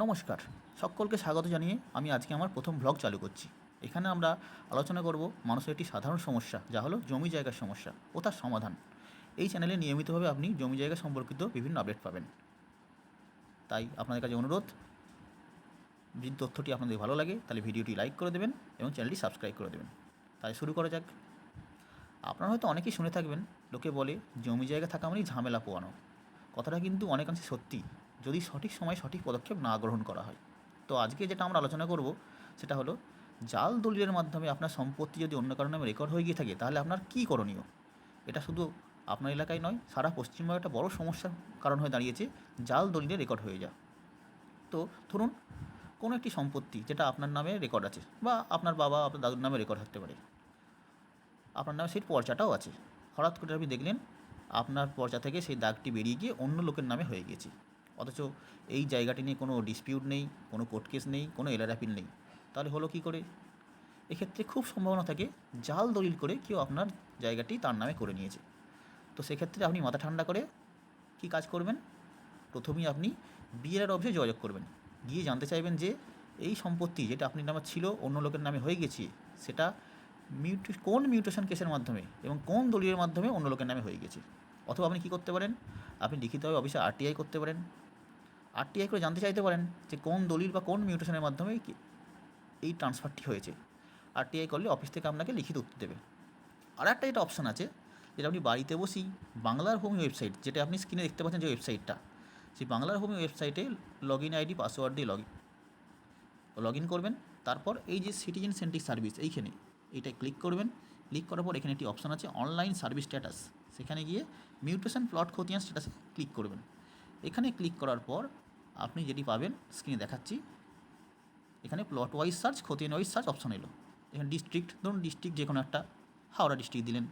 নমস্কার, সকলকে স্বাগত জানিয়ে আমি আজকে আমার প্রথম ভ্লগ চালু করছি। এখানে আমরা আলোচনা করব মানুষের একটি সাধারণ সমস্যা, যা হলো জমি জায়গার সমস্যা ও তার সমাধান। এই চ্যানেলে নিয়মিতভাবে আপনি জমি জায়গা সম্পর্কিত বিভিন্ন আপডেট পাবেন। তাই আপনাদের কাছে অনুরোধ, যদি তথ্যটি আপনাদের ভালো লাগে তাহলে ভিডিওটি লাইক করে দেবেন এবং চ্যানেলটি সাবস্ক্রাইব করে দেবেন। তাই শুরু করা যাক। আপনারা হয়তো অনেকেই শুনে থাকবেন, লোকে বলে জমি জায়গা থাকা মানেই ঝামেলা পোয়ানো। কথাটা কিন্তু অনেকাংশে সত্যি, যদি সঠিক সময়ে সঠিক পদক্ষেপ না গ্রহণ করা হয়। তো আজকে যেটা আমরা আলোচনা করব সেটা হলো, জাল দলিলের মাধ্যমে আপনার সম্পত্তি যদি অন্য কারো নামে রেকর্ড হয়ে গিয়ে থাকে তাহলে আপনার কী করণীয়। এটা শুধু আপনার এলাকায় নয়, সারা পশ্চিমবঙ্গে একটা বড় সমস্যার কারণ হয়ে দাঁড়িয়েছে জাল দলিলে রেকর্ড হয়ে যাওয়া। তো ধরুন, কোনো একটি সম্পত্তি যেটা আপনার নামে রেকর্ড আছে, বা আপনার বাবা আপনার দাদুর নামে রেকর্ড থাকতে পারে, আপনার নামে সেই পর্চাটাও আছে। হঠাৎ করে আপনি দেখলেন আপনার পর্চা থেকে সেই দাগটি বেরিয়ে গিয়ে অন্য লোকের নামে হয়ে গেছে, অথচ এই জায়গাটি নিয়ে কোনো ডিসপিউট নেই, কোনো কোর্ট কেস নেই, কোনো এলার অ্যাপিল নেই। তাহলে হলো কী করে? এক্ষেত্রে খুব সম্ভাবনা থাকে জাল দলিল করে কেউ আপনার জায়গাটি তার নামে করে নিয়েছে। তো সেক্ষেত্রে আপনি মাথা ঠান্ডা করে কী কাজ করবেন? প্রথমেই আপনি বিএলআর অফিসে যোগাযোগ করবেন, গিয়ে জানতে চাইবেন যে এই সম্পত্তি যেটা আপনার নামে ছিল অন্য লোকের নামে হয়ে গেছে, সেটা কোন মিউটেশন কেসের মাধ্যমে এবং কোন দলিলের মাধ্যমে অন্য লোকের নামে হয়ে গেছে। অথবা আপনি কী করতে পারেন, আপনি লিখিতভাবে অফিসে আরটিআই করতে পারেন। আরটিআই করে জানতে চাইতে পারেন যে কোন দলিল বা কোন মিউটেশনের মাধ্যমে এই ট্রান্সফারটি হয়েছে। আরটিআই করলে অফিস থেকে আপনাকে লিখিত উত্তর দেবে। আর একটা যেটা অপশান আছে, যেটা আপনি বাড়িতে বসেই বাংলার ভূমি ওয়েবসাইট, যেটা আপনি স্ক্রিনে দেখতে পাচ্ছেন যে ওয়েবসাইটটা, সেই বাংলার ভূমি ওয়েবসাইটে লগ ইন আইডি পাসওয়ার্ড দিয়ে লগ ইন করবেন। তারপর এই যে সিটিজেন সেন্ট্রিক সার্ভিস, এইটায় ক্লিক করবেন। ক্লিক করার পর এখানে একটি অপশান আছে অনলাইন সার্ভিস স্ট্যাটাস, সেখানে গিয়ে মিউটেশন প্লট খতিয়ান স্ট্যাটাসে ক্লিক করবেন। এখানে ক্লিক করার পর আপনি যেটি পাবেন স্ক্রিনে দেখাচ্ছি, এখানে প্লট ওয়াইজ সার্চ, খতিয়ান ওয়াইজ সার্চ অপশান এলো। এখানে ডিস্ট্রিক্ট, ধরুন ডিস্ট্রিক্ট যে কোনো একটা, হাওড়া ডিস্ট্রিক্ট দিলেন,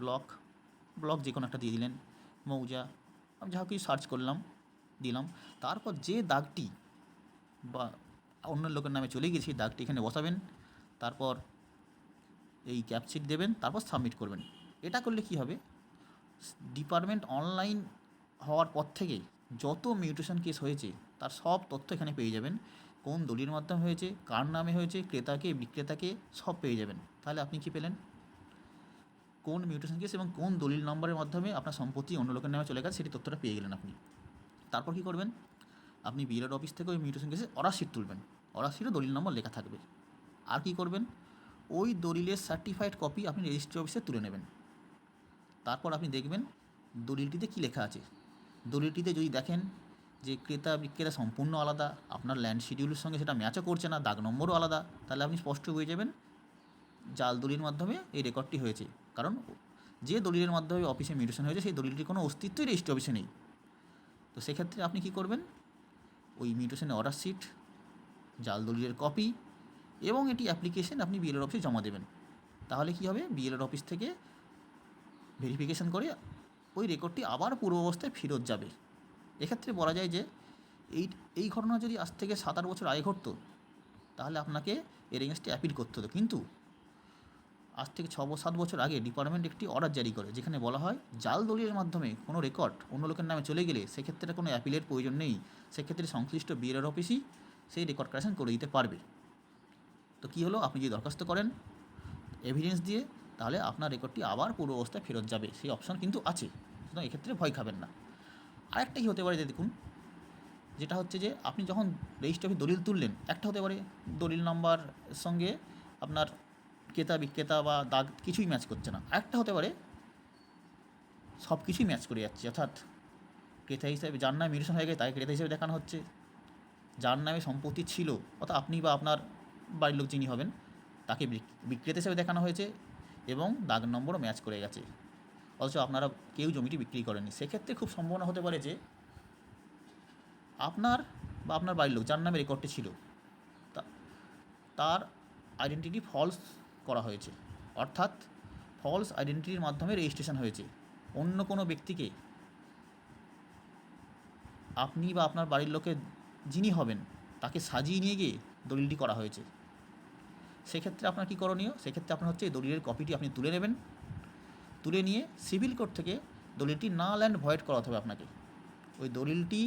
ব্লক যে কোনো একটা দিয়ে দিলেন, মৌজা, আমি যা কিছু সার্চ করলাম, দিলাম। তারপর যে দাগটি বা অন্য লোকের নামে চলে গেছে সেই দাগটি এখানে বসাবেন। তারপর এই ক্যাপশিট দেবেন, তারপর সাবমিট করবেন। এটা করলে কি হবে, ডিপার্টমেন্ট অনলাইন হওয়ার পর থেকে যত মিউটেশন কেস হয়েছে তার সব তথ্য এখানে পেয়ে যাবেন। কোন দলিলের মাধ্যমে হয়েছে, কার নামে হয়েছে, ক্রেতাকে বিক্রেতাকে সব পেয়ে যাবেন। তাহলে আপনি কি পেলেন? কোন মিউটেশন কেস এবং কোন দলিল নম্বরের মাধ্যমে আপনার সম্পত্তি অন্য লোকের নামে চলে গেছে সেটি তথ্যটা পেয়ে গেলেন আপনি। তারপর কী করবেন, আপনি বিএলআর অফিস থেকে ওই মিউটেশন কেসে অর্ডার শিট তুলবেন। অর্ডার শিটে দলিল নম্বর লেখা থাকবে। আর কী করবেন, ওই দলিলের সার্টিফাইড কপি আপনি রেজিস্ট্রি অফিসে তুলে নেবেন। তারপর আপনি দেখবেন দলিলটিতে কী লেখা আছে। দলিলটিতে যদি দেখেন যে ক্রেতা বিক্রেতা সম্পূর্ণ আলাদা, আপনার ল্যান্ড শিডিউলের সঙ্গে সেটা ম্যাচও করছে না, দাগ নম্বরও আলাদা, তাহলে আপনি স্পষ্ট হয়ে যাবেন জাল দলিলের মাধ্যমে এই রেকর্ডটি হয়েছে। কারণ যে দলিলের মাধ্যমে অফিসে মিউটেশন হয়েছে সেই দলিলটির কোনো অস্তিত্বই রেজিস্ট্রি অফিসে নেই। তো সেক্ষেত্রে আপনি কী করবেন, ওই মিউটেশনের অর্ডার শিট, জাল দলিলের কপি এবং এটি অ্যাপ্লিকেশন আপনি বিএলআর অফিসে জমা দেবেন। তাহলে কী হবে, বিএলআর অফিস থেকে ভেরিফিকেশন করে ওই রেকর্ডটি আবার পূর্ব অবস্থায় ফেরত যাবে। এক্ষেত্রে বলা যায় যে এই ঘটনা যদি আজ থেকে 7-8 বছর আগে ঘটতো তাহলে আপনাকে এর এগেনস্টে অ্যাপিল করতে হতো। কিন্তু আজ থেকে 6-7 বছর আগে ডিপার্টমেন্ট একটি অর্ডার জারি করে, যেখানে বলা হয় জাল দলিলের মাধ্যমে কোনো রেকর্ড অন্য লোকের নামে চলে গেলে সেক্ষেত্রে কোনো অ্যাপিলের প্রয়োজন নেই, সেক্ষেত্রে সংশ্লিষ্ট বিএলআর অফিসই সেই রেকর্ড কারেকশন করে দিতে পারবে। তো কী হলো, আপনি যদি দরখাস্ত করেন এভিডেন্স দিয়ে, তাহলে আপনার রেকর্ডটি আবার পূর্ব অবস্থায় ফেরত যাবে, সেই অপশান কিন্তু আছে। সুতরাং এক্ষেত্রে ভয় খাবেন না। আরেকটা কী হতে পারে যে দেখুন, যেটা হচ্ছে যে আপনি যখন রেজিস্ট্রি অফিস দলিল তুললেন, একটা হতে পারে দলিল নাম্বার সঙ্গে আপনার ক্রেতা বিক্রেতা বা দাগ কিছুই ম্যাচ করছে না। আরেকটা হতে পারে সব কিছুই ম্যাচ করে যাচ্ছে, অর্থাৎ ক্রেতা হিসাবে যার নামে মিউটেশন হয়ে গেছে তাকে ক্রেতা হিসেবে দেখানো হচ্ছে, যার নামে সম্পত্তি ছিল অর্থাৎ আপনি বা আপনার বাড়ির লোক যিনি হবেন তাকে বিক্রেতা হিসেবে দেখানো হয়েছে এবং দাগ নম্বরও ম্যাচ করে গেছে, অথচ আপনারা কেউ জমিটি বিক্রি করেননি। সেক্ষেত্রে খুব সম্ভাবনা হতে পারে যে আপনার বা আপনার বাড়ির লোক যার নামে রেকর্ডটি ছিল তার আইডেন্টিটি ফলস করা হয়েছে, অর্থাৎ ফলস আইডেন্টিটির মাধ্যমে রেজিস্ট্রেশন হয়েছে। অন্য কোনো ব্যক্তিকে আপনি বা আপনার বাড়ির লোকে যিনি হবেন তাকে সাজিয়ে নিয়ে গিয়ে দলিলটি করা হয়েছে। সেক্ষেত্রে আপনার কী করণীয়, সেক্ষেত্রে আপনার হচ্ছে এই দলিলের কপিটি আপনি তুলে নেবেন। তুলে নিয়ে সিভিল কোর্ট থেকে দলিলটি নাল অ্যান্ড ভয়েড করাতে হবে আপনাকে। ওই দলিলটি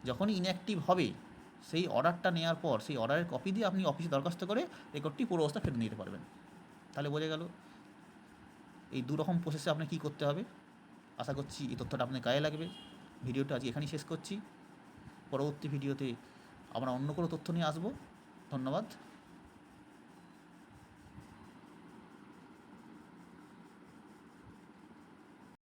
যখনই ইনঅ্যাক্টিভ হবে সেই অর্ডারটা নেওয়ার পর সেই অর্ডারের কপি দিয়ে আপনি অফিসে দরখাস্ত করে রেকর্ডটি পুরো অবস্থা ফেরত নিতে পারবেন। তাহলে বোঝা গেল এই দুরকম প্রসেসে আপনার কী করতে হবে। আশা করছি এই তথ্যটা আপনার গায়ে লাগবে। ভিডিওটা আজ এখানেই শেষ করছি। পরবর্তী ভিডিওতে আমরা অন্য কোনো তথ্য নিয়ে আসবো। ধন্যবাদ।